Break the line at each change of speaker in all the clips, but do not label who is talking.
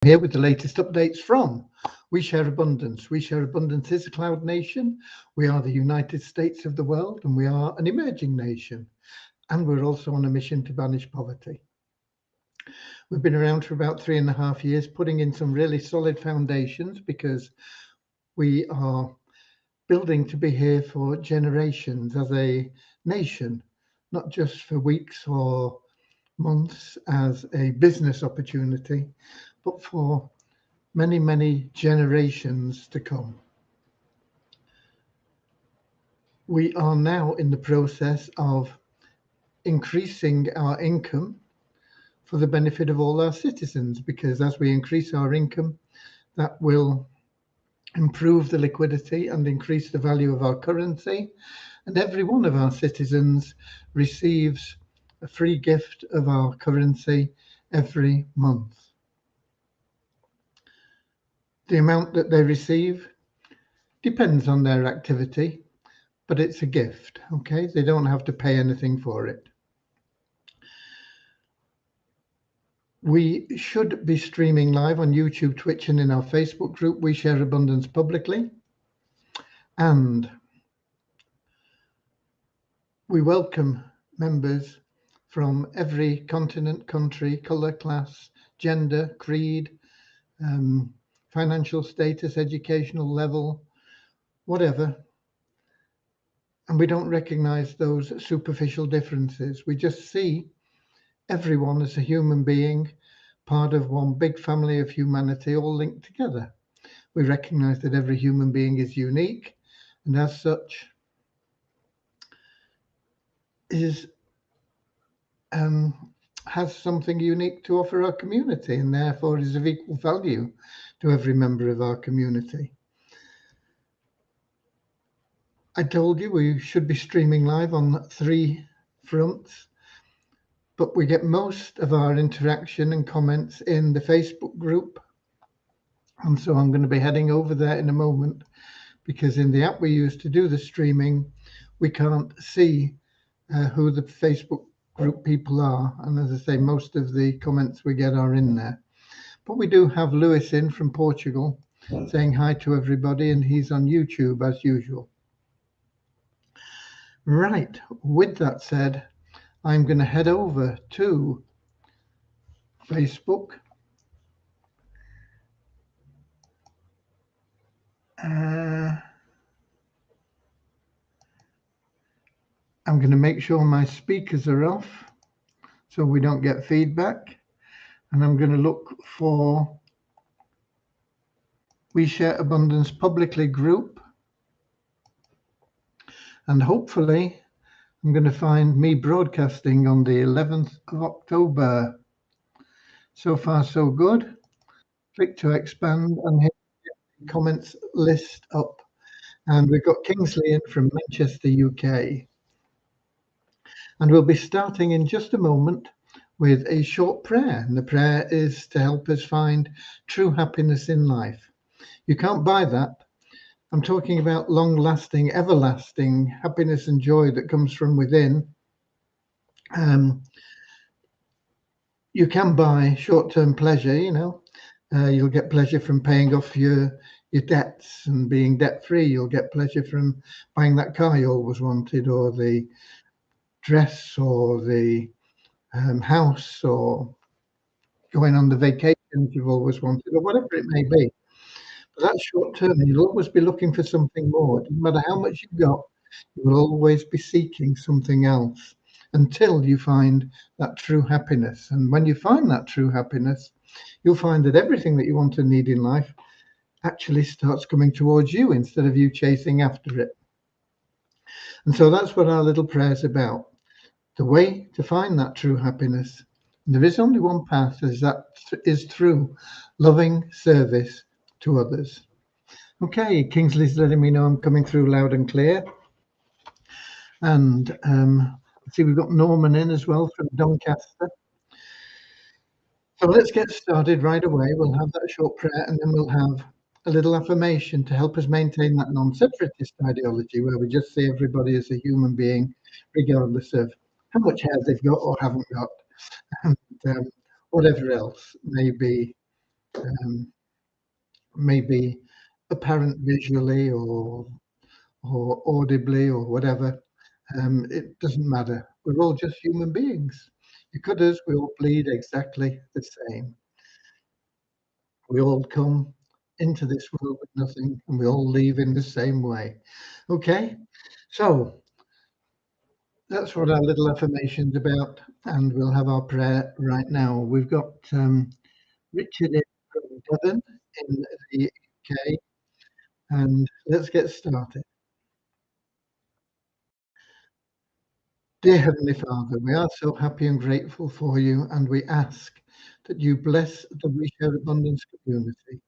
Here with the latest updates from We Share Abundance. We Share Abundance is a cloud nation. We are the United States of the world, and we are an emerging nation. And we're also on a mission to banish poverty. We've been around for about 3.5 years, putting in some really solid foundations because we are building to be here for generations as a nation, not just for weeks or months as a business opportunity, but for many, many generations to come. We are now in the process of increasing our income for the benefit of all our citizens, because as we increase our income, that will improve the liquidity and increase the value of our currency. And every one of our citizens receives a free gift of our currency every month. The amount that they receive depends on their activity, but it's a gift, okay? They don't have to pay anything for it. We should be streaming live on YouTube, Twitch, and in our Facebook group, We Share Abundance Publicly. And we welcome members from every continent, country, colour, class, gender, creed, financial status, educational level, whatever. And we don't recognise those superficial differences. We just see everyone as a human being, part of one big family of humanity, all linked together. We recognise that every human being is unique, and as such has something unique to offer our community, and therefore is of equal value to every member of our community. I told you we should be streaming live on 3 fronts, but we get most of our interaction and comments in the Facebook group. And so I'm going to be heading over there in a moment, because in the app we use to do the streaming, we can't see who the Facebook group people are. And as I say, most of the comments we get are in there. But we do have Lewis in from Portugal saying hi to everybody, and he's on YouTube as usual. Right, with that said, I'm going to head over to Facebook. I'm going to make sure my speakers are off so we don't get feedback. And I'm going to look for We Share Abundance Publicly group. And hopefully I'm going to find me broadcasting on the 11th of October. So far, so good. Click to expand and hit the comments list up. And we've got Kingsley in from Manchester, UK. And we'll be starting in just a moment with a short prayer. And the prayer is to help us find true happiness in life. You can't buy that. I'm talking about long-lasting, everlasting happiness and joy that comes from within. You can buy short-term pleasure, you'll get pleasure from paying off your debts and being debt-free. You'll get pleasure from buying that car you always wanted, or the dress, or the house, or going on the vacations you've always wanted, or whatever it may be. But that's short term, and you'll always be looking for something more. No matter how much you've got, you will always be seeking something else until you find that true happiness. And when you find that true happiness, you'll find that everything that you want and need in life actually starts coming towards you instead of you chasing after it. And so that's what our little prayer is about. The way to find that true happiness. And there is only one path, that is through loving service to others. Okay, Kingsley's letting me know I'm coming through loud and clear. And I see we've got Norman in as well from Doncaster. So let's get started right away. We'll have that short prayer, and then we'll have a little affirmation to help us maintain that non-separatist ideology where we just see everybody as a human being, regardless of how much hair they've got or haven't got, and whatever else may be um, maybe apparent visually or audibly or whatever. It doesn't matter. We're all just human beings. You cut us, we all bleed exactly the same. We all come into this world with nothing, and we all leave in the same way. Okay? So that's what our little affirmation's about, and we'll have our prayer right now. We've got Richard in from Devon in the UK, and let's get started. Dear Heavenly Father, we are so happy and grateful for you, and we ask that you bless the We Share Abundance community,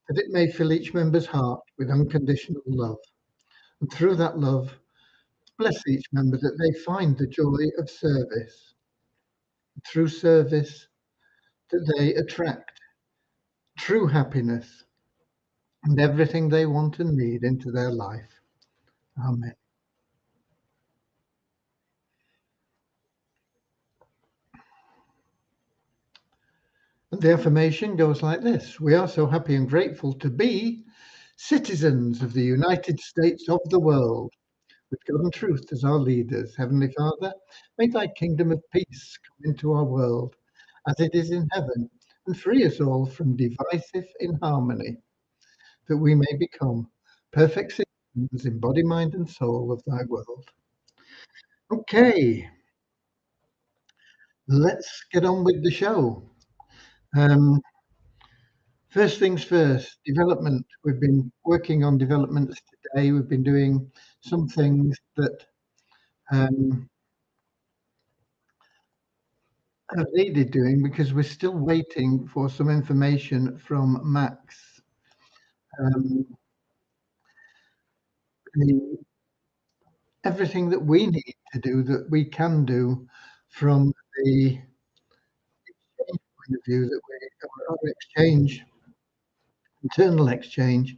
that it may fill each member's heart with unconditional love. And through that love, bless each member that they find the joy of service. Through service, that they attract true happiness and everything they want and need into their life. Amen. And the affirmation goes like this: We are so happy and grateful to be citizens of the United States of the world, with God and truth as our leaders. Heavenly Father, may thy kingdom of peace come into our world as it is in heaven, and free us all from divisive inharmony, that we may become perfect citizens in body, mind, and soul of thy world. Okay, let's get on with the show. Um, First things first, development. We've been working on developments today. We've been doing some things that um, have needed doing because we're still waiting for some information from Max. Um, the, everything that we need to do that we can do from the exchange point of view that our exchange, internal exchange,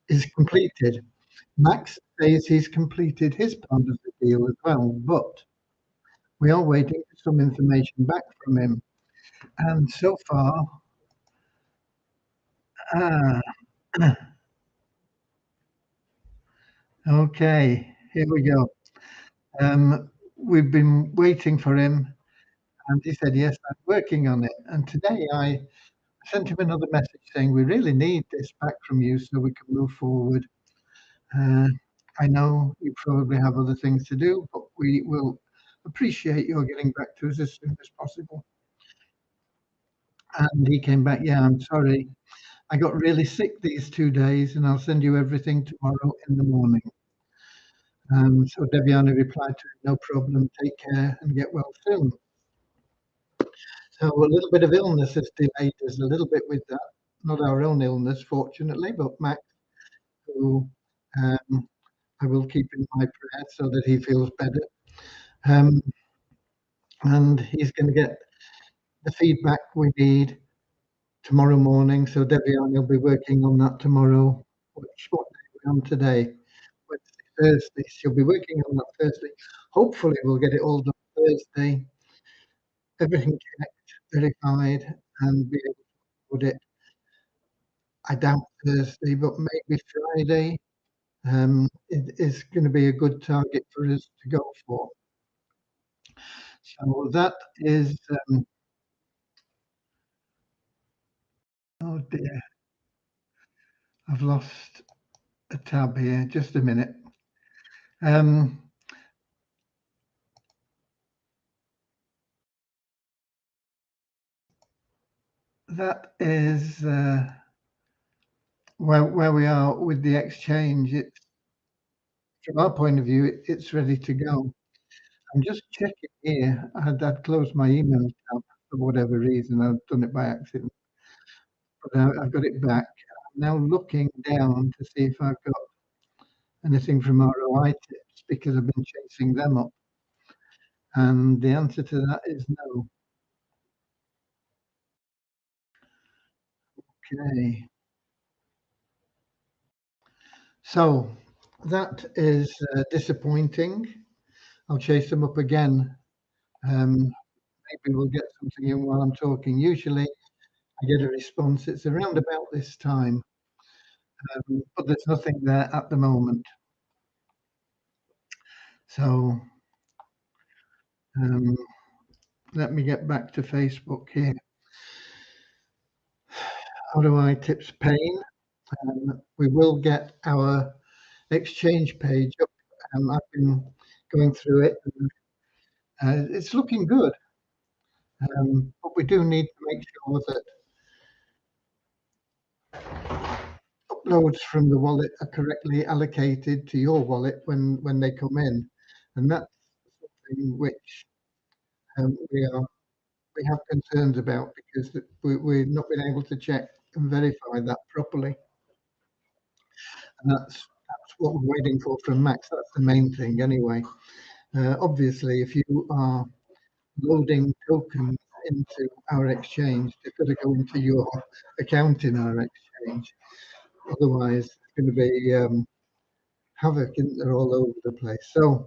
is completed. Max says he's completed his part of the deal as well, but we are waiting for some information back from him. And so far, ah, okay, here we go. We've been waiting for him, and he said, "Yes, I'm working on it." And today I sent him another message saying, "We really need this back from you so we can move forward. Uh, I know you probably have other things to do, but we will appreciate your getting back to us as soon as possible." And he came back, "Yeah, I'm sorry. I got really sick these 2 days, and I'll send you everything tomorrow in the morning." So Deviana replied to him, "No problem. Take care and get well soon." So a little bit of illness has delayed us a little bit with that. Not our own illness, fortunately, but Max, who um, I will keep in my prayer so that he feels better. Um, and he's going to get the feedback we need tomorrow morning. So Deviana will be working on that tomorrow. What day are we on today? Wednesday, Thursday. She'll be working on that Thursday. Hopefully, we'll get it all done Thursday. Everything checked, verified, and be able to put it. I doubt Thursday, but maybe Friday. It is going to be a good target for us to go for. So that is. Oh dear, I've lost a tab here. Just a minute. Um, that is where we are with the exchange. It's from our point of view, it's ready to go. I'm just checking here. I'd closed my email tab for whatever reason. I've done it by accident, but I've got it back. I'm now looking down to see if I've got anything from ROI Tips because I've been chasing them up. And the answer to that is no. Okay. So that is disappointing. I'll chase them up again. Maybe we'll get something in while I'm talking. Usually I get a response. It's around about this time, but there's nothing there at the moment. So um, let me get back to Facebook here. How do I tips Payne? We will get our exchange page up. I've been going through it, and it's looking good. But we do need to make sure that uploads from the wallet are correctly allocated to your wallet when they come in, and that's something which we have concerns about because we've not been able to check and verify that properly, and that's what we're waiting for from Max. That's the main thing, anyway. Obviously, if you are loading tokens into our exchange, they've got to go into your account in our exchange. Otherwise, it's going to be havoc, isn't there, all over the place. So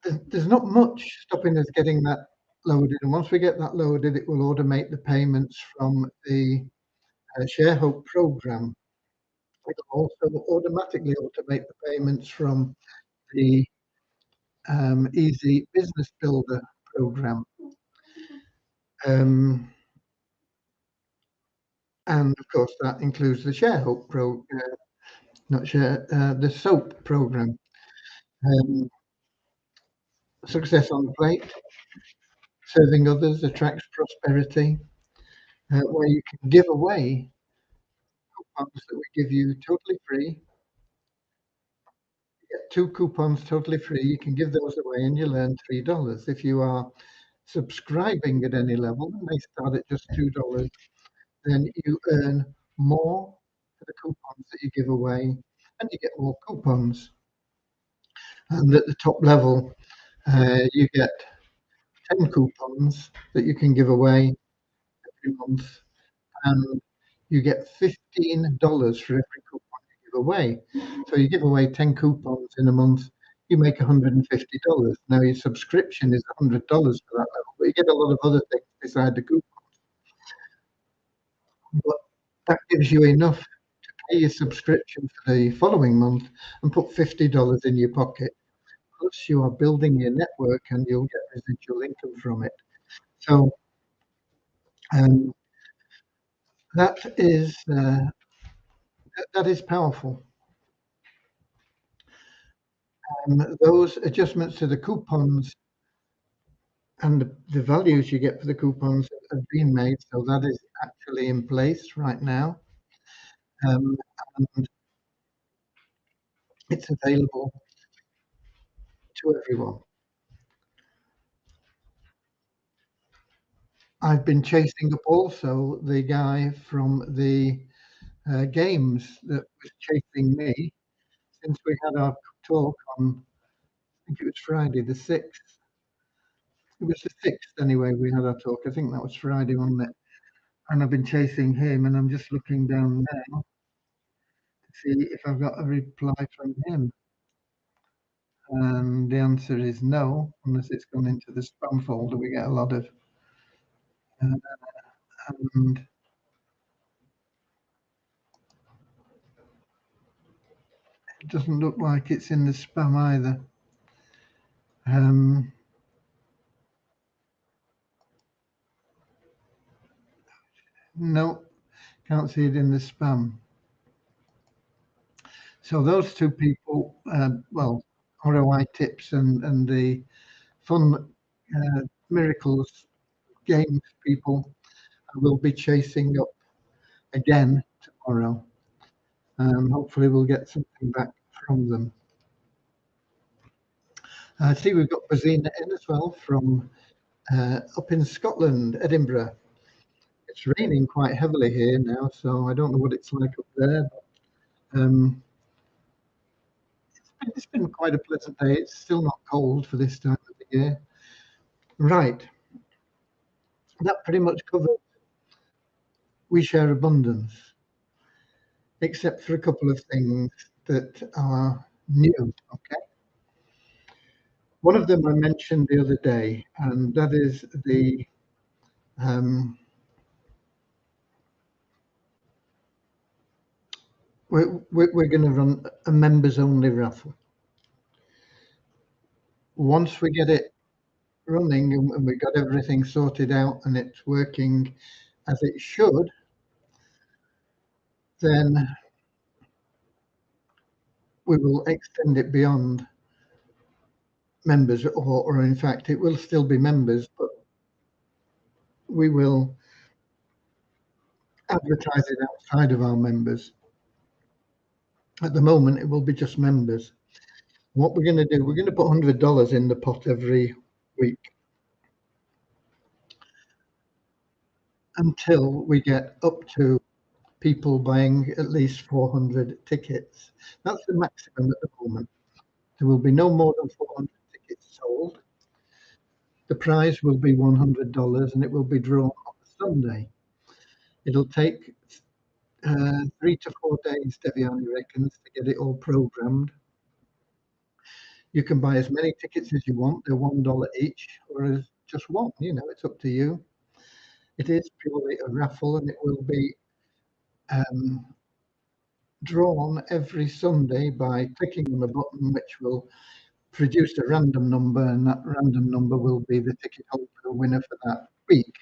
there's not much stopping us getting that loaded. And once we get that loaded, it will automate the payments from the ShareHope program. It'll also automatically automate the payments from the Easy Business Builder program. And of course, that includes the ShareHope the SOAP program. Success on the plate, serving others attracts prosperity, where you can give away coupons that we give you totally free. You get 2 coupons totally free. You can give those away and you'll earn $3. If you are subscribing at any level, and they start at just $2, then you earn more for the coupons that you give away and you get more coupons. And at the top level, you get 10 coupons that you can give away every month, and you get $15 for every coupon you give away. So you give away 10 coupons in a month, you make $150. Now your subscription is $100 for that level, but you get a lot of other things beside the coupon. But that gives you enough to pay your subscription for the following month and put $50 in your pocket. Plus, you are building your network and you'll get residual income from it. So um, that is powerful. Those adjustments to the coupons and the values you get for the coupons have been made, so that is actually in place right now. And it's available to everyone. I've been chasing up also the guy from the games that was chasing me since we had our talk on, I think it was Friday the 6th. It was the 6th anyway, we had our talk. I think that was Friday, wasn't it? And I've been chasing him, and I'm just looking down now to see if I've got a reply from him. And the answer is no, unless it's gone into the spam folder. We get a lot of, and it doesn't look like it's in the spam either. No, can't see it in the spam. So those two people, well, ROI Tips and the Fun Miracles Games people, will be chasing up again tomorrow. Hopefully we'll get something back from them. I see we've got Bazina in as well from up in Scotland, Edinburgh. It's raining quite heavily here now, so I don't know what it's like up there. But, it's been quite a pleasant day. It's still not cold for this time of the year. Right. That pretty much covers We Share Abundance, except for a couple of things that are new. Okay. One of them I mentioned the other day, and that is the we're going to run a members only raffle. Once we get it running and we got everything sorted out and it's working as it should, then we will extend it beyond members, or in fact, it will still be members, but we will advertise it outside of our members. At the moment, it will be just members. What we're going to do, we're going to put $100 in the pot every week until we get up to people buying at least 400 tickets. That's the maximum at the moment. There will be no more than 400 tickets sold. The prize will be $100 and it will be drawn on Sunday. It'll take 3 to 4 days, Deviani reckons, to get it all programmed. You can buy as many tickets as you want. They're $1 each, or as just one. It's up to you. It is purely a raffle, and it will be drawn every Sunday by clicking on a button, which will produce a random number, and that random number will be the ticket holder winner for that week.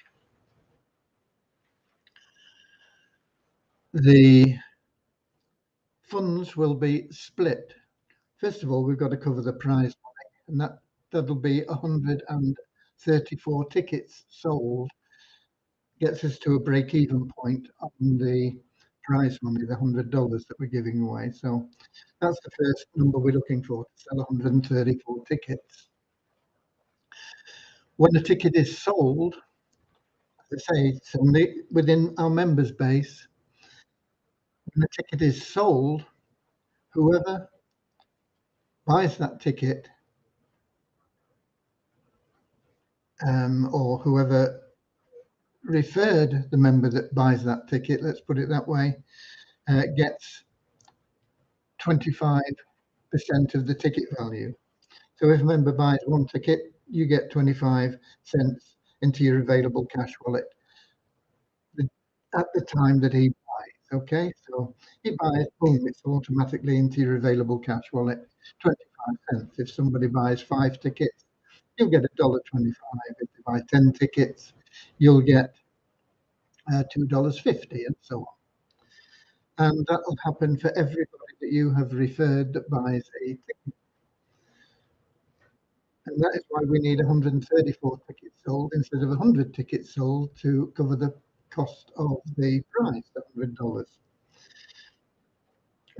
The funds will be split. First of all, we've got to cover the prize money, and that'll be 134 tickets sold, gets us to a break-even point on the prize money, the $100 that we're giving away. So that's the first number we're looking for, to sell 134 tickets. When the ticket is sold, as I say, it's only within our members base. When the ticket is sold, whoever buys that ticket, or whoever referred the member that buys that ticket, let's put it that way, gets 25% of the ticket value. So if a member buys one ticket, you get 25 cents into your available cash wallet at the time that he buys. Okay, so he buys, boom, it's automatically into your available cash wallet, 25 cents. If somebody buys 5 tickets, you'll get $1.25. If you buy 10 tickets, you'll get $2.50, and so on. And that will happen for everybody that you have referred that buys a ticket. And that is why we need 134 tickets sold instead of 100 tickets sold to cover the cost of the prize, the $100.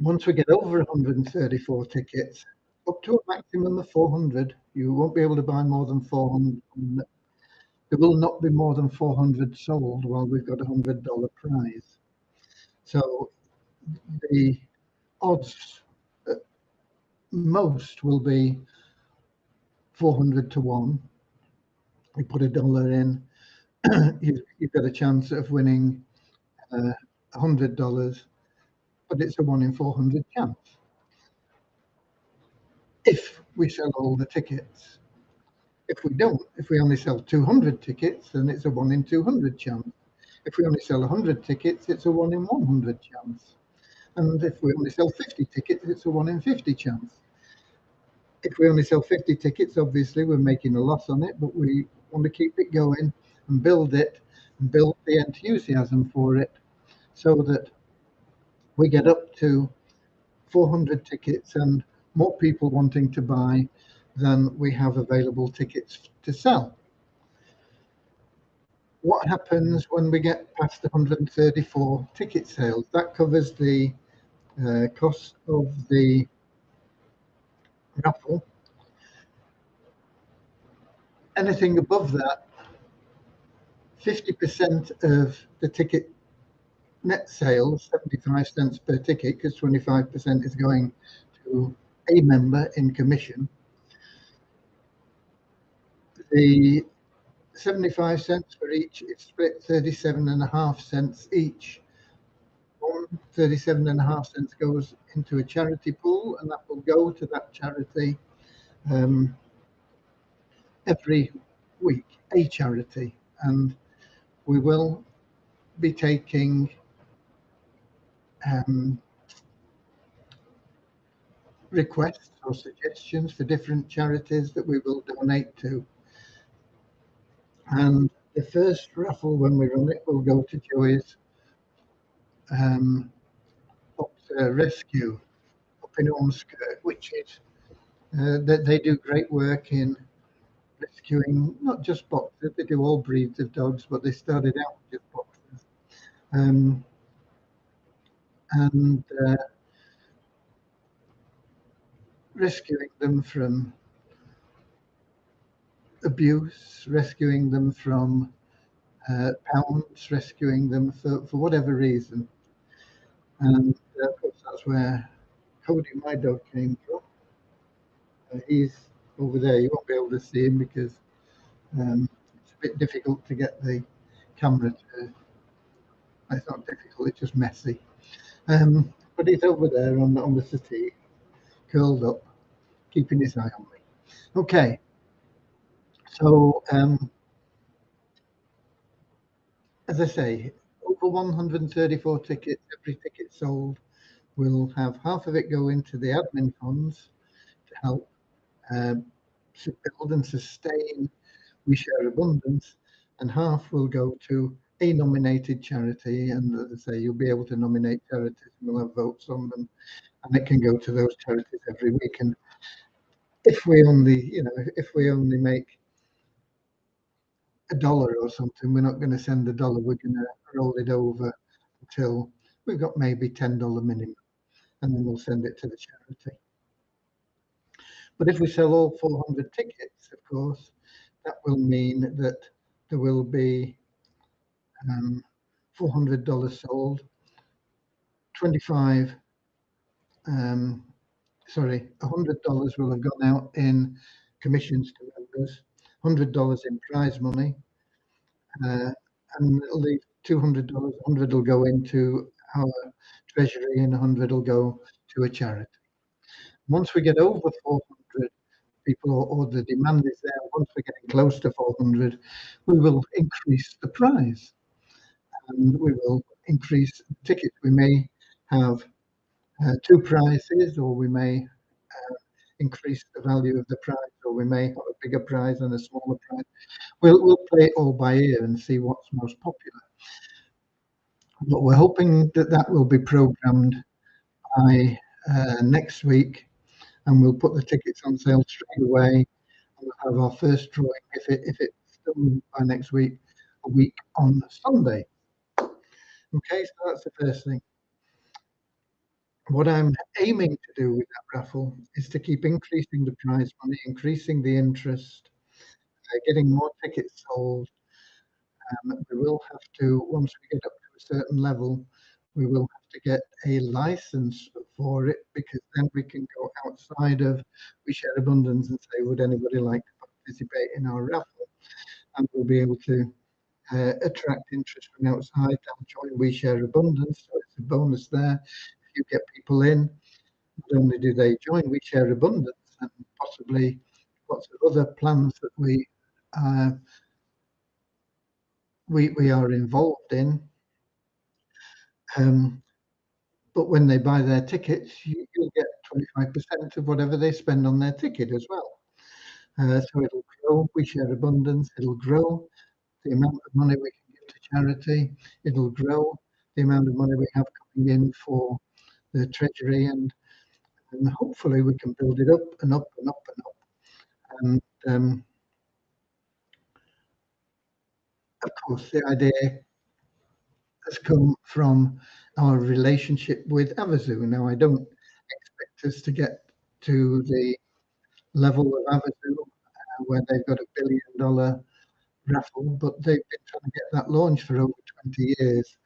Once we get over 134 tickets, up to a maximum of 400, you won't be able to buy more than 400. There will not be more than 400 sold while we've got a $100 prize. So the odds at most will be 400 to 1. You put $1 in, you've got a chance of winning $100, but it's a 1 in 400 chance. If we sell all the tickets. If we don't, if we only sell 200 tickets, then it's a 1 in 200 chance. If we only sell 100 tickets, it's a 1 in 100 chance. And if we only sell 50 tickets, it's a 1 in 50 chance. If we only sell 50 tickets, obviously we're making a loss on it, but we want to keep it going and build it and build the enthusiasm for it so that we get up to 400 tickets and more people wanting to buy than we have available tickets to sell. What happens when we get past 134 ticket sales? That covers the cost of the raffle. Anything above that, 50% of the ticket net sales, 75 cents per ticket, because 25% is going to a member in commission. The 75 cents for each is split 37.5 cents each. 37.5 cents goes into a charity pool, and that will go to that charity every week, a charity. And we will be taking requests or suggestions for different charities that we will donate to. And the first raffle, when we run it, will go to Joey's Boxer Rescue up in Ormskirk, which is that they do great work in rescuing not just boxers, they do all breeds of dogs, but they started out with just boxers. Um, and rescuing them from abuse, rescuing them from pounds, rescuing them for whatever reason. And of course, that's where Cody, my dog, came from. He's over there. You won't be able to see him because it's a bit difficult to get the camera to. It's not difficult; it's just messy. But he's over there on the settee, curled up, keeping his eye on me. Okay, so as I say, over 134 tickets. Every ticket sold will have half of it go into the admin funds to help to build and sustain We Share Abundance, and half will go to a nominated charity. And as I say, you'll be able to nominate charities, and we'll have votes on them, and it can go to those charities every week. And if we only, if we only make $1 or something, we're not going to send $1. We're going to roll it over until we've got maybe $10 minimum, and then we'll send it to the charity. But if we sell all 400 tickets, of course, that will mean that there will be $400 sold, 25, $100 will have gone out in commissions to members, $100 in prize money, and it'll leave $200. 100 will go into our treasury, and 100 will go to a charity. Once we get over 400 people, or the demand is there, once we're getting close to 400, we will increase the prize, and we will increase tickets. We may have two prizes, or we may increase the value of the prize, or we may have a bigger prize and a smaller prize. We'll play it all by ear and see what's most popular. But we're hoping that that will be programmed by next week, and we'll put the tickets on sale straight away. And we'll have our first drawing, if it's done by next week, a week on Sunday. Okay, so that's the first thing. What I'm aiming to do with that raffle is to keep increasing the prize money, increasing the interest, getting more tickets sold. We will have to, once we get up to a certain level, we will have to get a license for it, because then we can go outside of We Share Abundance and say, would anybody like to participate in our raffle? And we'll be able to attract interest from outside. They'll join We Share Abundance, so it's a bonus there. If you get people in, not only do they join We Share Abundance and possibly lots of other plans that we are involved in, but when they buy their tickets, you'll get 25% of whatever they spend on their ticket as well. So it'll grow. We Share Abundance. It'll grow the amount of money we can give to charity. It'll grow the amount of money we have coming in for the treasury, and hopefully we can build it up and up and up and up. And of course, the idea has come from our relationship with Avazu. Now, I don't expect us to get to the level of Avazu where they've got $1 billion raffle, but they've been trying to get that launched for over 20 years.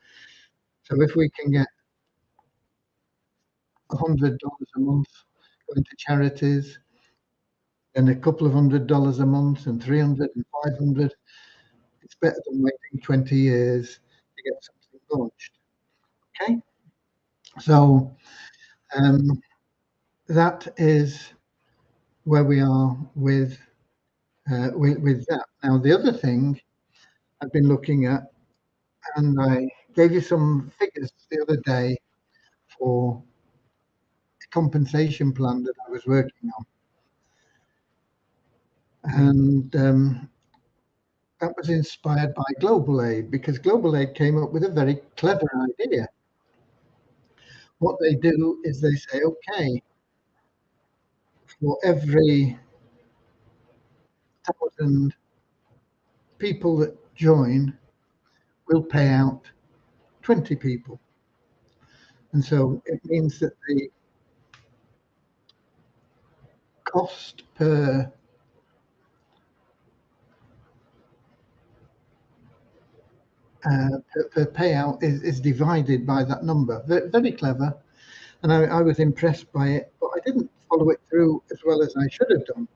So if we can get $100 a month going to charities, and a couple of $100 a month, and 300 and 500, it's better than waiting 20 years to get something launched. Okay, so that is where we are with that. Now, the other thing I've been looking at, and I gave you some figures the other day for compensation plan that I was working on, and that was inspired by Global Aid, because Global Aid came up with a very clever idea. What they do is they say, okay, for every 1,000 people that join, we'll pay out 20 people. And so it means that the cost per payout is divided by that number. Very clever. And I was impressed by it, but I didn't follow it through as well as I should have done.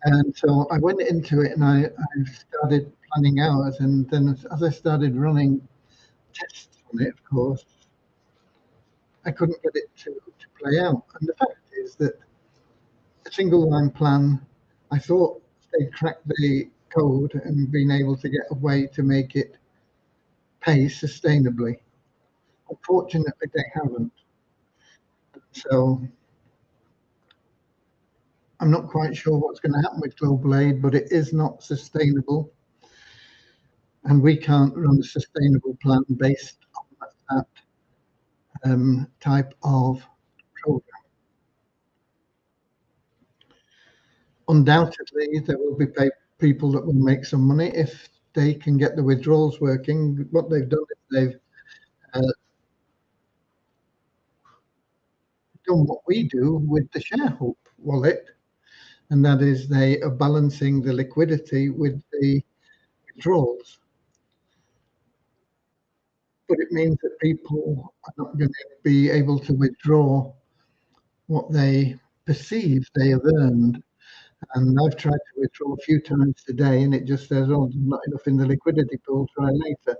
And so I went into it and I started planning hours. And then as I started running tests on it, of course, I couldn't get it to play out. And the fact is that a single line plan, I thought they'd cracked the code and been able to get a way to make it pay sustainably. Unfortunately, they haven't. So I'm not quite sure what's going to happen with Global Aid, but it is not sustainable. And we can't run a sustainable plan based on that type of program. Undoubtedly, there will be people that will make some money if they can get the withdrawals working. What they've done is they've done what we do with the ShareHope wallet, and that is they are balancing the liquidity with the withdrawals. But it means that people are not going to be able to withdraw what they perceive they have earned. And I've tried to withdraw a few times today, and it just says, "Oh, there's not enough in the liquidity pool. Try later."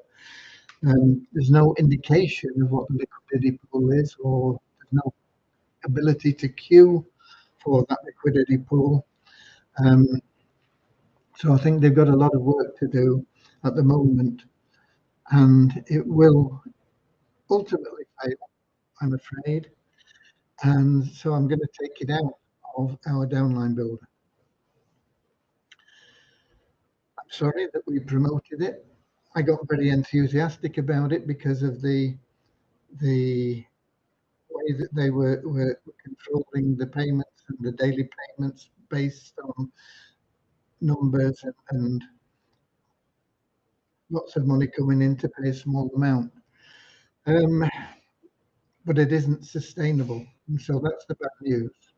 There's no indication of what the liquidity pool is, or there's no ability to queue for that liquidity pool. Um, so I think they've got a lot of work to do at the moment, and it will ultimately fail, I'm afraid. And so I'm going to take it out of our downline builder. I'm sorry that we promoted it. I got very enthusiastic about it because of the way that they were controlling the payments and the daily payments based on numbers and lots of money coming in to pay a small amount. But it isn't sustainable. And so that's the bad news.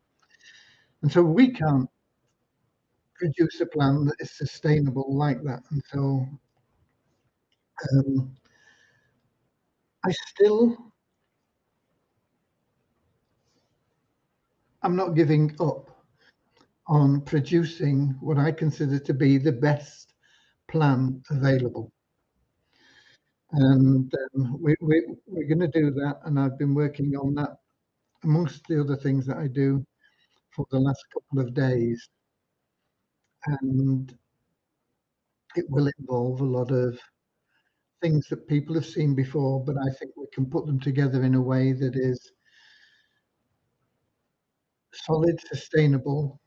And so we can't produce a plan that is sustainable like that. And so um, I'm not giving up on producing what I consider to be the best plan available. And we're going to do that. And I've been working on that amongst the other things that I do for the last couple of days. And it will involve a lot of things that people have seen before, but I think we can put them together in a way that is solid, sustainable,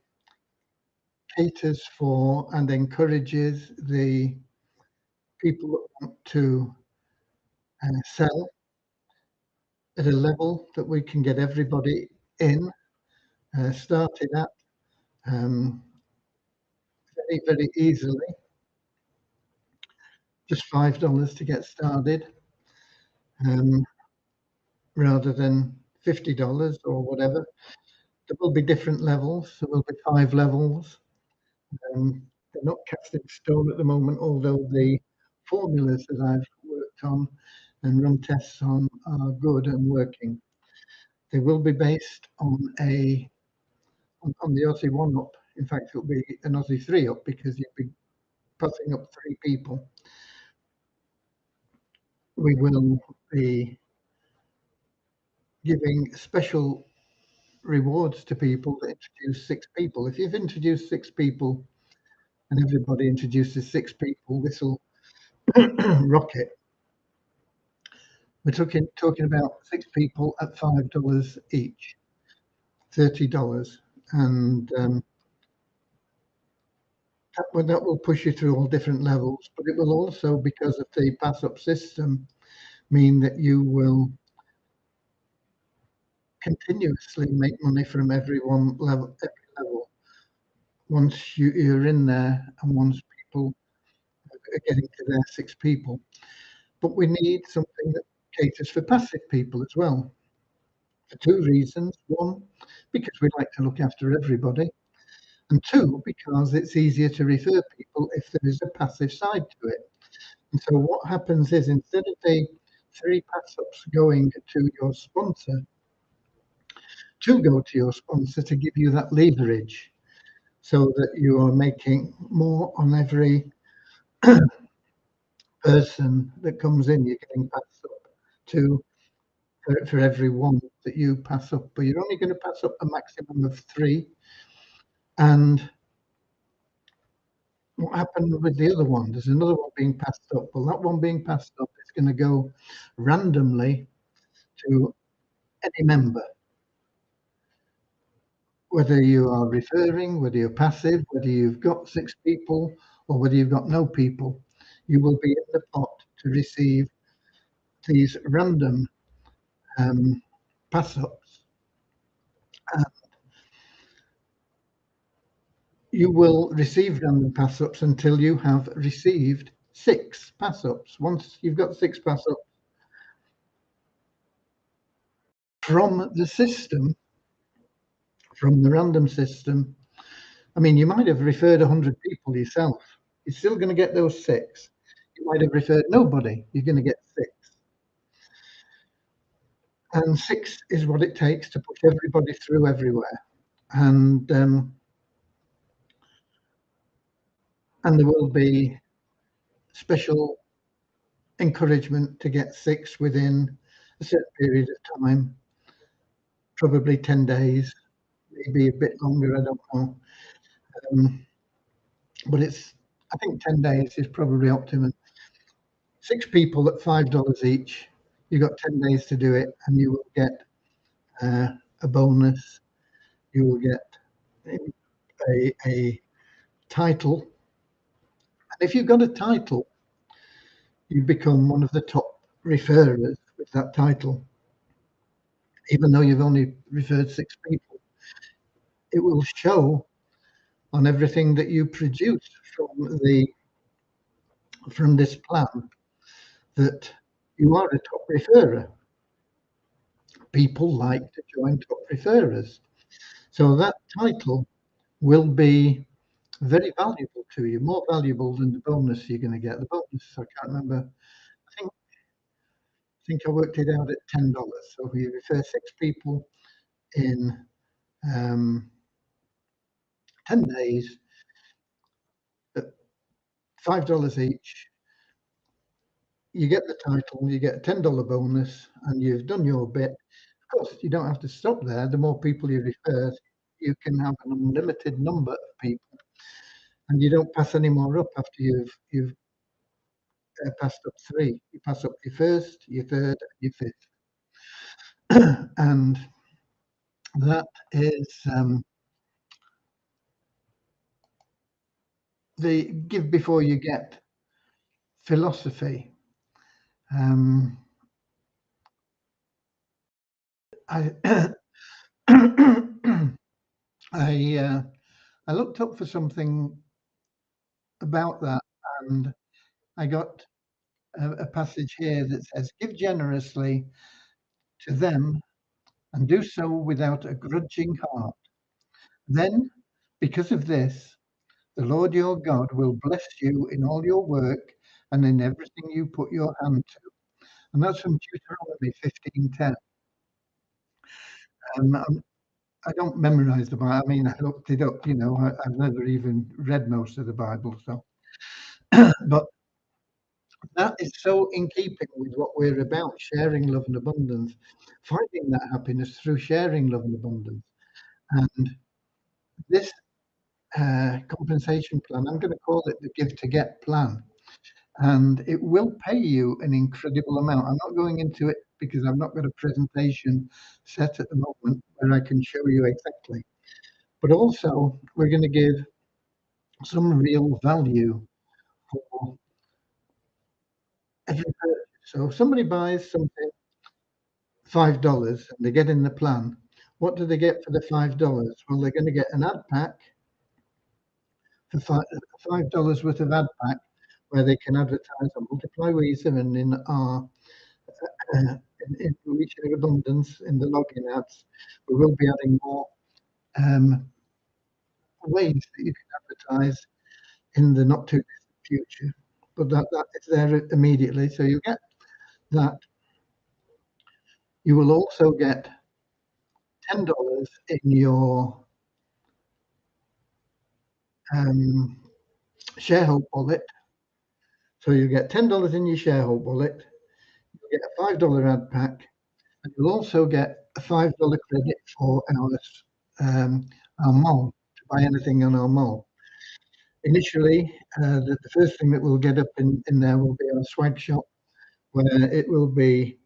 caters for and encourages the people that want to sell at a level that we can get everybody in, started at very, very easily. Just $5 to get started, rather than $50 or whatever. There will be different levels. There will be 5 levels. They're not cast in stone at the moment, although the formulas that I've worked on and run tests on are good and working. They will be based on the Aussie 1 up. In fact, it'll be an Aussie 3 up because you'll be passing up 3 people. We will be giving special rewards to people that introduce 6 people. If you've introduced 6 people and everybody introduces 6 people, this will rocket. We're talking about 6 people at $5 each, $30, and that will push you through all different levels. But it will also, because of the pass up system, mean that you will continuously make money from every level. Once you're in there, and once people are getting to their 6 people. But we need something that caters for passive people as well, for 2 reasons. One, because we like to look after everybody, and two, because it's easier to refer people if there is a passive side to it. And so what happens is, instead of the 3 pass-ups going to your sponsor, 2 go to your sponsor to give you that leverage, so that you are making more on every person that comes in. You're getting passed up to for every one that you pass up, but you're only going to pass up a maximum of 3. And what happened with the other one? There's another one being passed up. Well, that one being passed up is going to go randomly to any member, whether you are referring, whether you're passive, whether you've got 6 people, or whether you've got no people. You will be in the pot to receive these random pass ups. You will receive random pass ups until you have received 6 pass ups. Once you've got 6 pass ups from the system, from the random system, I mean, you might have referred 100 people yourself. You're still going to get those 6. You might have referred nobody. You're going to get 6. And 6 is what it takes to push everybody through everywhere. And there will be special encouragement to get 6 within a certain period of time, probably 10 days, maybe a bit longer, I don't know. But I think 10 days is probably optimum. 6 people at $5 each, you've got 10 days to do it, and you will get a bonus. You will get a title. And if you've got a title, you become one of the top referrers with that title. Even though you've only referred 6 people, it will show on everything that you produce from this plan that you are a top referrer. People like to join top referrers. So that title will be very valuable to you, more valuable than the bonus you're going to get. The bonus, I can't remember. I think I worked it out at $10. So if you refer 6 people in 10 days at $5 each, you get the title, you get a $10 bonus, and you've done your bit. Of course, you don't have to stop there. The more people you refer, you can have an unlimited number of people, and you don't pass any more up after you've passed up 3. You pass up your first, your third, your fifth, and that is the give before you get philosophy. I I looked up for something about that, and I got a passage here that says, "Give generously to them, and do so without a grudging heart. Then, because of this, the Lord your God will bless you in all your work and in everything you put your hand to." And that's from Deuteronomy 15:10. I don't memorize the Bible. I mean, I looked it up, I've never even read most of the Bible. So, but that is so in keeping with what we're about, sharing love and abundance, finding that happiness through sharing love and abundance. And this compensation plan, I'm going to call it the Give to Get plan, and it will pay you an incredible amount. I'm not going into it because I've not got a presentation set at the moment where I can show you exactly. But also, we're going to give some real value for every purchase. So if somebody buys something $5 and they get in the plan, what do they get for the $5? Well, they're going to get an ad pack for $5 worth of ad pack where they can advertise on Multiply Weezer and in our in Reach Your Abundance in the login ads. We will be adding more um, ways that you can advertise in the not too distant future. But that is there immediately. So you get that. You will also get $10 in your um, sharehold wallet. So you get $10 in your sharehold wallet. You get a $5 ad pack, and you'll also get a $5 credit for our mall to buy anything on our mall. Initially, the first thing that we'll get up in there will be our swag shop, where it will be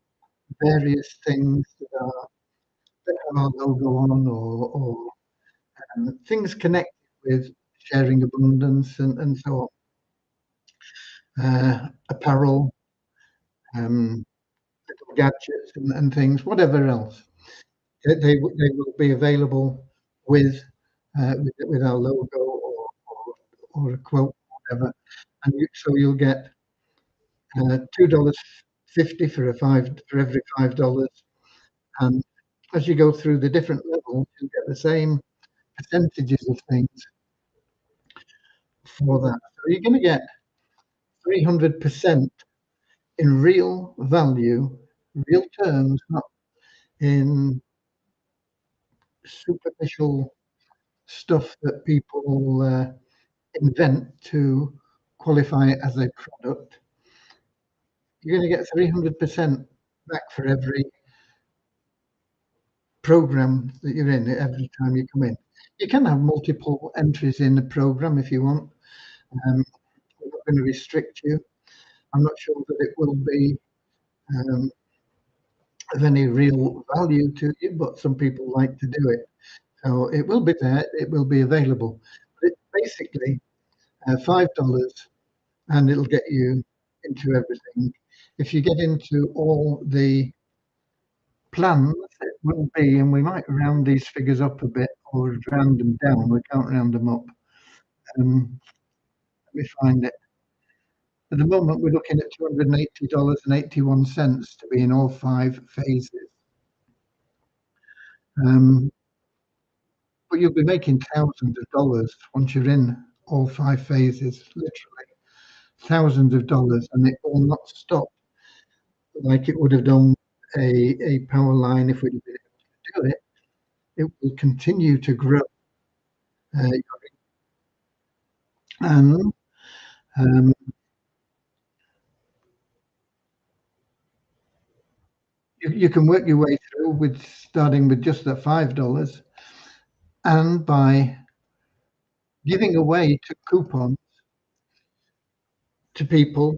various things that have our logo on or things connected with sharing abundance and so on. Apparel, um, little gadgets and things, whatever else. They will be available with with our logo or a quote, whatever. And so you'll get $2.50 for every $5. And as you go through the different levels, you get the same percentages of things for that. So you're going to get 300% in real value, real terms, not in superficial stuff that people invent to qualify it as a product. You're going to get 300% back for every program that you're in every time you come in. You can have multiple entries in the program if you want. We're not going to restrict you. I'm not sure that it will be um, of any real value to you, but some people like to do it. So it will be there, it will be available. But it's basically $5 and it'll get you into everything. If you get into all the plans, it will be, and we might round these figures up a bit or round them down. We can't round them up. Let me find it. At the moment, we're looking at $280.81 to be in all 5 phases. Um, but you'll be making thousands of dollars once you're in all 5 phases, literally thousands of dollars, and it will not stop like it would have done a power line if we'd been able to do it. It will continue to grow. Uh, and um, you can work your way through with starting with just that $5, and by giving away to coupons to people,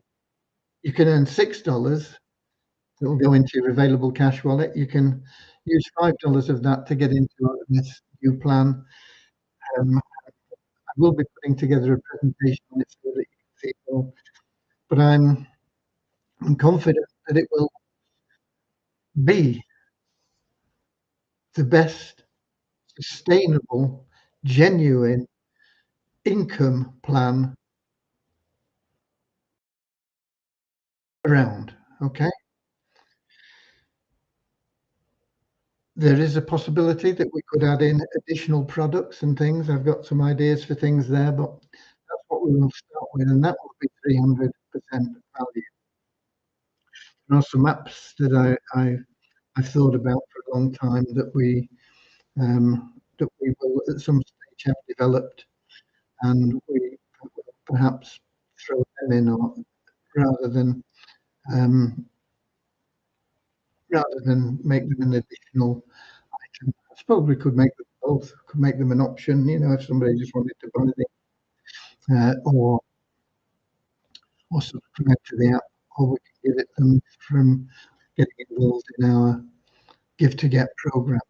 you can earn $6 that will go into your available cash wallet. You can use $5 of that to get into this new plan. I will be putting together a presentation on it so that you can see it all. But I'm confident that it will be the best sustainable, genuine income plan around. Okay. There is a possibility that we could add in additional products and things. I've got some ideas for things there, but that's what we will start with, and that will be 300% value. There are some apps that I've thought about for a long time that we will at some stage have developed, and we will perhaps throw them in, or rather than um, rather than make them an additional item. I suppose we could make them both, could make them an option, if somebody just wanted to buy them, or or subscribe to the app, or we can give it them from getting involved in our Give to Get program.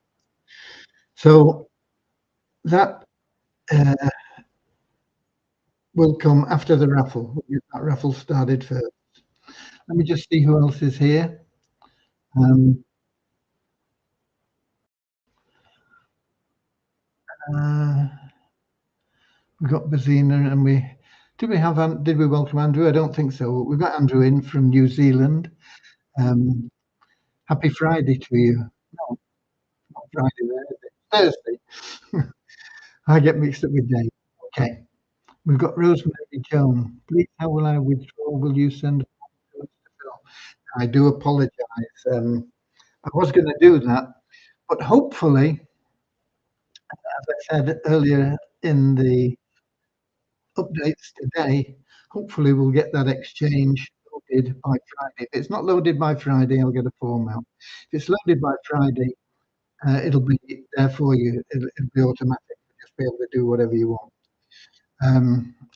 So that will come after the raffle. We'll get that raffle started first. Let me just see who else is here. We've got Bazina, and did we welcome Andrew? I don't think so. We've got Andrew in from New Zealand. Happy Friday to you. No, not Friday there, is it? Thursday. I get mixed up with Dave. Okay. We've got Rosemary Jones. Please, how will I withdraw? Will you send a form to us to fill? I do apologize. I was going to do that, but hopefully, as I said earlier in the updates today, hopefully we'll get that exchange loaded by Friday. If it's not loaded by Friday, I'll get a form out. If it's loaded by Friday, it'll be there for you. It'll be automatic. You'll just be able to do whatever you want.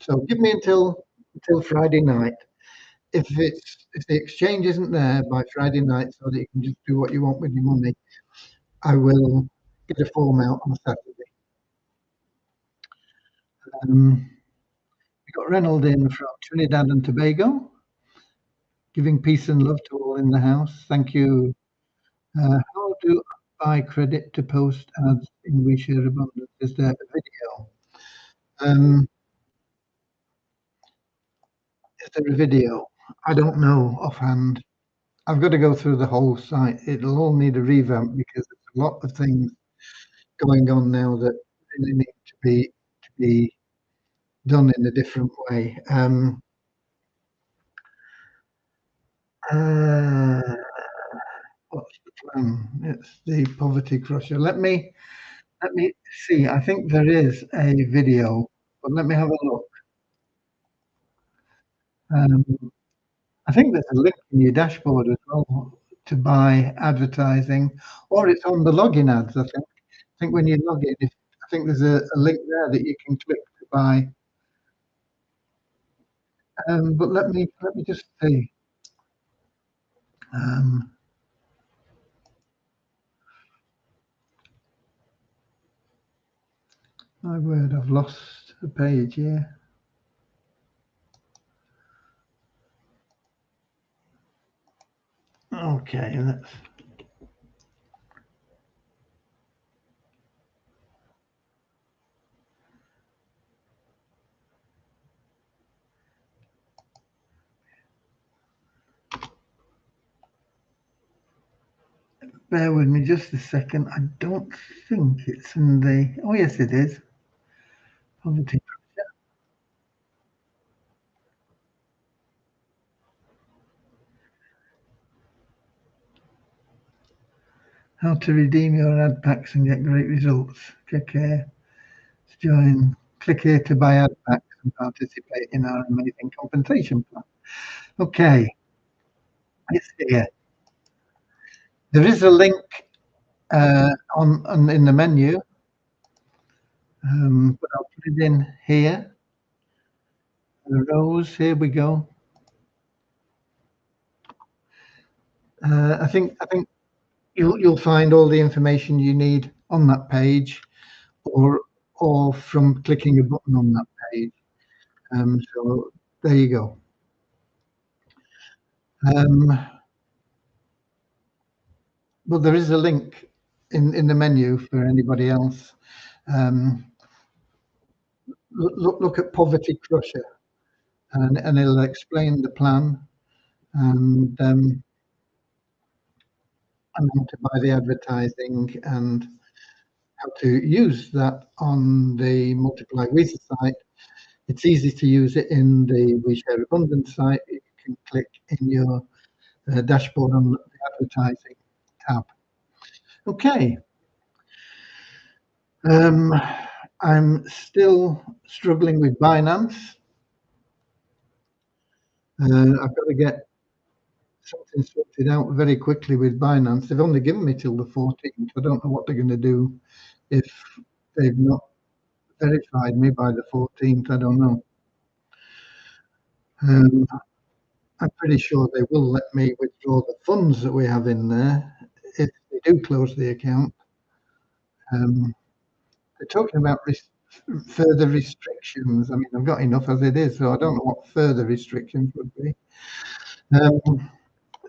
So give me until Friday night. If the exchange isn't there by Friday night, so that you can just do what you want with your money, I will get a form out on Saturday. We got Reynold in from Trinidad and Tobago, giving peace and love to all in the house. Thank you. How do I buy credit to post ads in WeShare Abundance? Is there a video? Is there a video? I don't know offhand. I've got to go through the whole site. It'll all need a revamp because there's a lot of things going on now that really need to be done in a different way. What's the plan? It's the Poverty Crusher. Let me see. I think there is a video, but let me have a look. I think there's a link in your dashboard as well to buy advertising, or it's on the login ads. I think when you log in, I think there's a link there that you can click to buy. But let me just see. My word, I've lost a page here. Okay, let's. Bear with me just a second. I don't think it's in the. Oh, yes, it is. Poverty. How to redeem your ad packs and get great results. Click here to join. Click here to buy ad packs and participate in our amazing compensation plan. Okay, it's here. There is a link on in the menu, but I'll put it in here. The rows. Here we go. I think you'll find all the information you need on that page, or from clicking a button on that page. So there you go. But there is a link in the menu for anybody else. Look at Poverty Crusher, and it'll explain the plan and how to buy the advertising and how to use that on the Multiply Visa site. It's easy to use it in the WeShare Abundance site. You can click in your dashboard on the advertising tab. Okay. I'm still struggling with Binance. I've got to get something sorted out very quickly with Binance. They've only given me till the 14th. I don't know what they're going to do if they've not verified me by the 14th. I don't know. I'm pretty sure they will let me withdraw the funds that we have in there if they do close the account. Um, they're talking about further restrictions. I mean, I've got enough as it is, so I don't know what further restrictions would be. Um,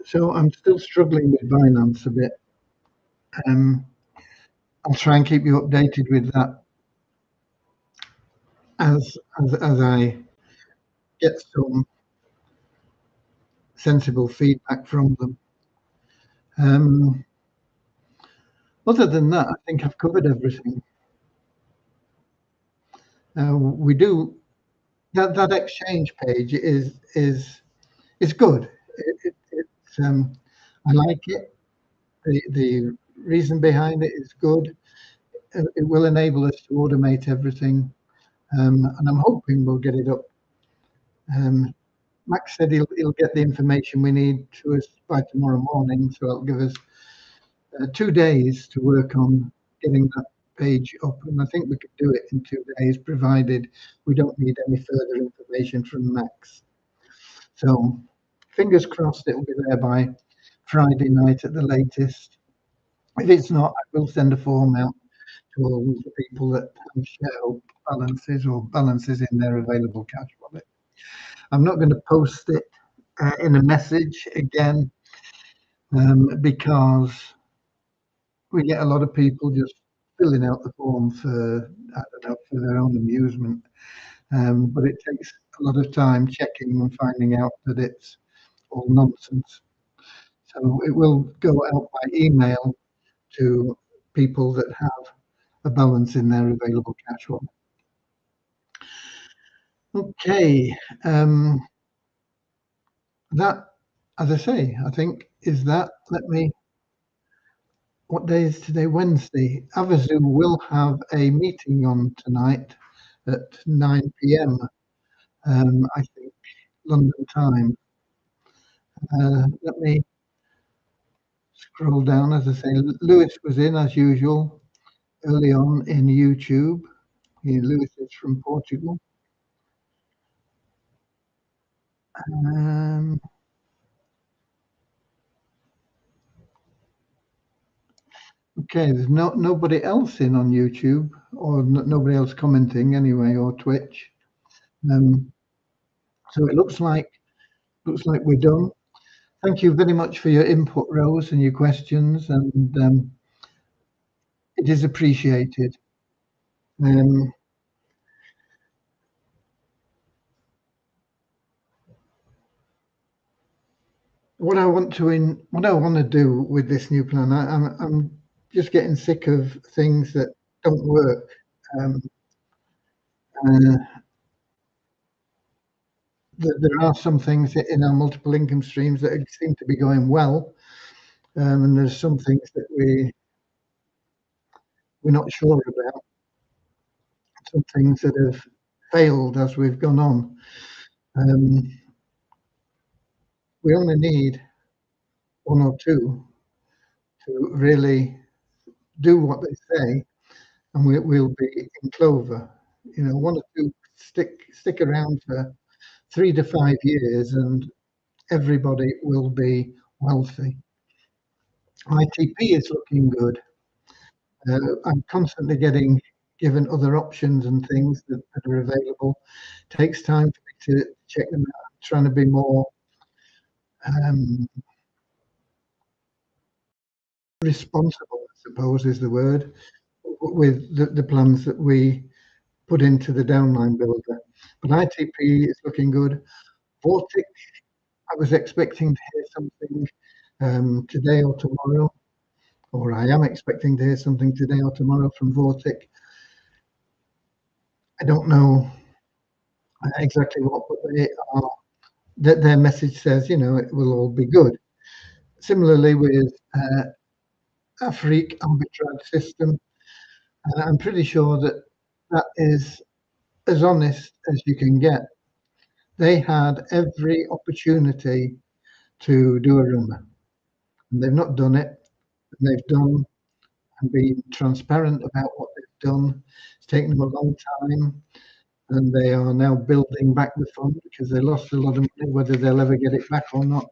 so I'm still struggling with Binance a bit. Um, I'll try and keep you updated with that as I get some sensible feedback from them. Other than that, I think I've covered everything. We do that exchange page is good. It's I like it. The reason behind it is good. It will enable us to automate everything, and I'm hoping we'll get it up. Um, Max said he'll get the information we need to us by tomorrow morning, so it'll give us 2 days to work on getting that page up, and I think we could do it in 2 days, provided we don't need any further information from Max. So, fingers crossed it'll be there by Friday night at the latest. If it's not, I will send a form out to all the people that have share balances or balances in their available cash wallet. I'm not going to post it in a message again because we get a lot of people just filling out the form for, I don't know, for their own amusement. But it takes a lot of time checking and finding out that it's all nonsense. So it will go out by email to people that have a balance in their available cash wallet. Okay, that, as I say, I think is that. Let me. What day is today? Wednesday. Avazu will have a meeting on tonight at 9 p.m. I think London time. Let me scroll down. As I say, Lewis was in as usual early on in YouTube. Lewis is from Portugal. Um, okay, there's nobody else in on YouTube, or nobody else commenting anyway, or Twitch. Um, so it looks like we're done. Thank you very much for your input, Rose, and your questions, and it is appreciated. Um, what I want to do with this new plan, I'm just getting sick of things that don't work. Um, uh, there are some things in our multiple income streams that seem to be going well, and there's some things that we're not sure about. Some things that have failed as we've gone on. Um, we only need one or two to really do what they say, and we'll be in clover. One or two stick around for 3 to 5 years, and everybody will be wealthy. ITP is looking good. I'm constantly getting given other options and things that are available. Takes time for me to check them out. I'm trying to be more um, responsible, I suppose is the word, with the plans that we put into the downline builder. But ITP is looking good. Vortic, I was expecting to hear something today or tomorrow, or I am expecting to hear something today or tomorrow from Vortic. I don't know exactly what, but they are. Their message says, it will all be good. Similarly with Afrique arbitrage system, I'm pretty sure that that is as honest as you can get. They had every opportunity to do a rumor, and they've not done it. And they've done and been transparent about what they've done. It's taken them a long time. and they are now building back the fund because they lost a lot of money. Whether they'll ever get it back or not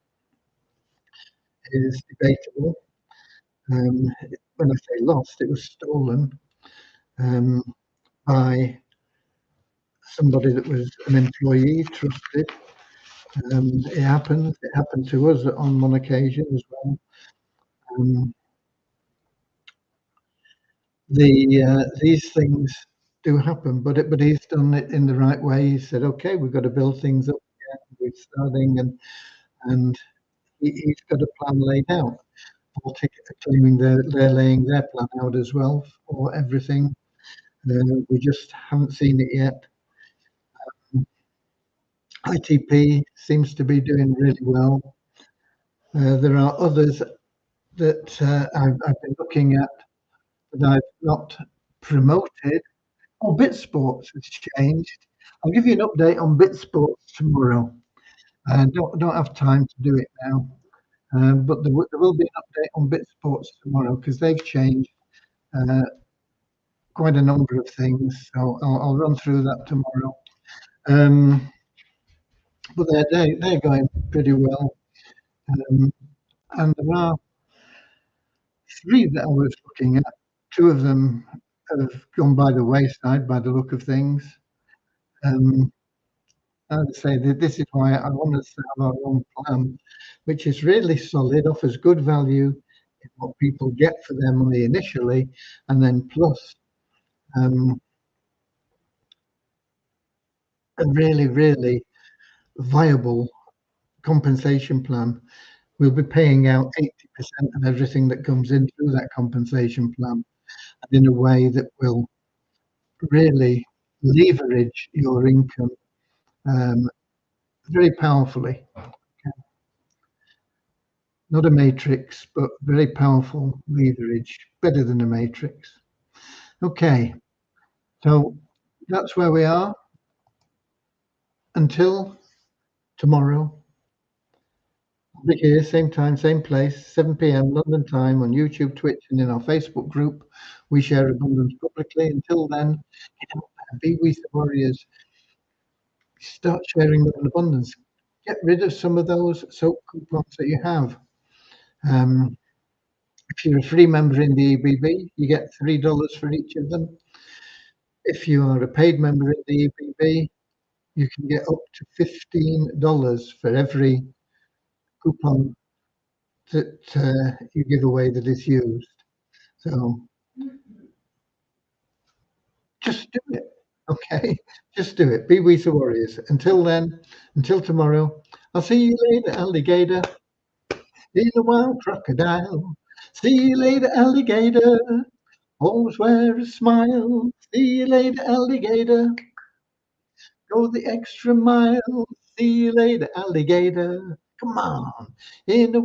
is debatable. When I say lost, it was stolen um, by somebody that was an employee, trusted. It happens. It happened to us on one occasion as well. Um, these things do happen, but he's done it in the right way. He said, "Okay, we've got to build things up again. We're starting," and he's got a plan laid out. Baltic are claiming they're laying their plan out as well for everything. We just haven't seen it yet. ITP seems to be doing really well. There are others that I've been looking at that I've not promoted. Oh, BitSports has changed. I'll give you an update on BitSports tomorrow. I don't have time to do it now, but there will be an update on BitSports tomorrow because they've changed uh, quite a number of things. So I'll run through that tomorrow. Um, but they're going pretty well. Um, and there are three that I was looking at. Two of them have gone by the wayside by the look of things. Um, I would say that this is why I want us to have our own plan, which is really solid, offers good value in what people get for their money initially, and then plus um, a really, really viable compensation plan. We'll be paying out 80% of everything that comes in through that compensation plan, and in a way that will really leverage your income very powerfully. Not a matrix, but very powerful leverage, better than a matrix. Okay, so that's where we are until tomorrow. I'll be here, same time, same place, 7 p.m. London time on YouTube, Twitch, and in our Facebook group. We share abundance publicly. Until then, get out there, be we the warriors. Start sharing love and abundance. Get rid of some of those soap coupons that you have. Um, if you're a free member in the EBB, you get $3 for each of them. If you are a paid member in the EBB, you can get up to $15 for every coupon that you give away that is used. So just do it. Okay, just do it. Be we the warriors. Until then, until tomorrow, I'll see you later, alligator. In a wild crocodile. See you later, alligator. Always wear a smile. See you later, alligator. Go the extra mile. See you later, alligator. Come on. In a